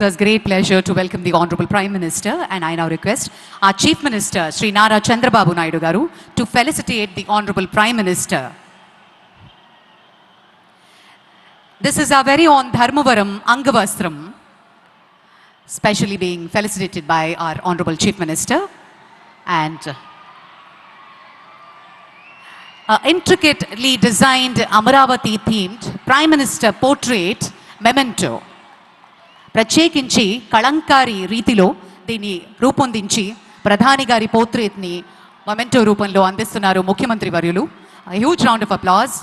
It was great pleasure to welcome the Honorable Prime Minister, and I now request our Chief Minister, Sri Nara Chandrababu Naidu Garu, to felicitate the Honorable Prime Minister. This is our very own Dharmavaram Angavastram, specially being felicitated by our Honorable Chief Minister, and intricately designed Amaravati themed Prime Minister portrait memento. ప్రత్యేకించి కళంకారి రీతిలో దీన్ని రూపొందించి ప్రధాని గారి పోర్ట్రేట్ని memento రూపంలో అందిస్తున్నారు ముఖ్యమంత్రి వర్యులు. Huge round of applause.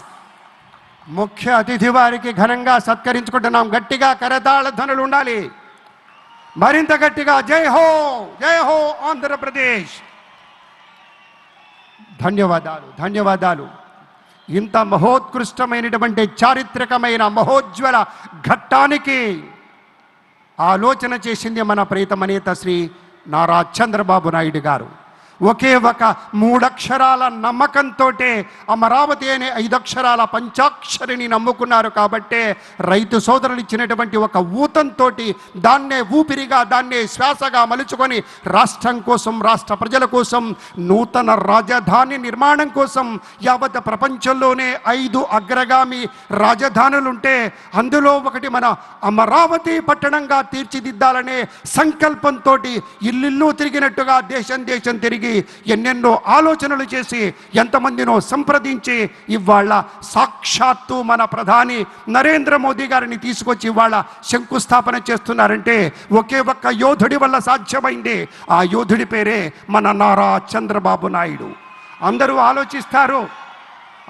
ముఖ్య అతిథి వారికి ఘనంగా సత్కరించుకుంటున్నాం. గట్టిగా కరతాళ ధ్వనులు ఉండాలి, మరింత గట్టిగా. జై హో, జై హో ఆంధ్రప్రదేశ్. ధన్యవాదాలు, ధన్యవాదాలు. ఇంత మహోత్కృష్టమైనటువంటి చారిత్రకమైన మహోజ్వల ఘట్టానికి ఆలోచన చేసింది మన ప్రియతమ నేత శ్రీ నారా చంద్రబాబు నాయుడు గారు. ఒకే ఒక 3 అక్షరాల నమ్మకంతో అమరావతి అనే 5 అక్షరాల పంచాక్షరిని నమ్ముకున్నారు. కాబట్టే రైతు సోదరులు ఇచ్చినటువంటి ఒక ఊతంతో దాన్నే ఊపిరిగా, దాన్నే శ్వాసగా మలుచుకొని రాష్ట్రం కోసం, రాష్ట్ర ప్రజల కోసం, నూతన రాజధాని నిర్మాణం కోసం యావత్ ప్రపంచంలోనే 5 అగ్రగామి రాజధానులుంటే అందులో ఒకటి మన అమరావతి పట్టణంగా తీర్చిదిద్దాలనే సంకల్పంతో ఇల్లు తిరిగినట్టుగా దేశం దేశం తిరిగి ఎన్నెన్నో ఆలోచనలు చేసి ఎంతమందినో సంప్రదించి ఇవాళ సాక్షాత్తు మన ప్రధాని నరేంద్ర మోదీ గారిని తీసుకొచ్చి ఇవాళ శంకుస్థాపన చేస్తున్నారంటే ఒకే ఒక్క యోధుడి వల్ల సాధ్యమైంది. ఆ యోధుడి పేరే మన నారా చంద్రబాబు నాయుడు. అందరూ ఆలోచిస్తారు,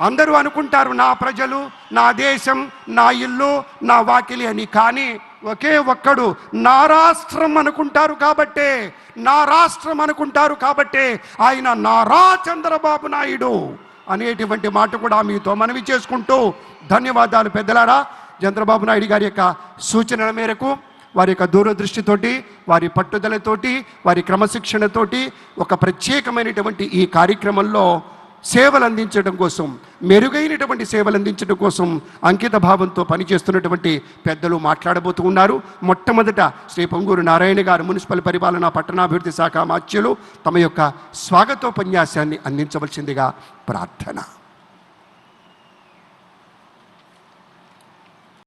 అందరూ అనుకుంటారు నా ప్రజలు, నా దేశం, నా ఇల్లు, నా వాకిలి అని. కానీ ఒకే ఒక్కడు నా రాష్ట్రం అనుకుంటారు. కాబట్టే నా రాష్ట్రం అనుకుంటారు కాబట్టే ఆయన నారా చంద్రబాబు నాయుడు అనేటువంటి మాట కూడా మీతో మనవి చేసుకుంటూ, ధన్యవాదాలు పెద్దలారా. చంద్రబాబు నాయుడు గారి యొక్క సూచనల మేరకు, వారి యొక్క దూరదృష్టితోటి, వారి పట్టుదలతోటి, వారి క్రమశిక్షణతోటి ఒక ప్రత్యేకమైనటువంటి ఈ కార్యక్రమంలో సేవలు అందించడం కోసం, మెరుగైనటువంటి సేవలు అందించడం కోసం అంకిత భావంతో పనిచేస్తున్నటువంటి పెద్దలు మాట్లాడబోతూ ఉన్నారు. మొట్టమొదట శ్రీ పొంగూరు నారాయణ గారు, మున్సిపల్ పరిపాలన పట్టణాభివృద్ధి శాఖ మాత్యులు, తమ యొక్క స్వాగతోపన్యాసాన్ని అందించవలసిందిగా ప్రార్థన.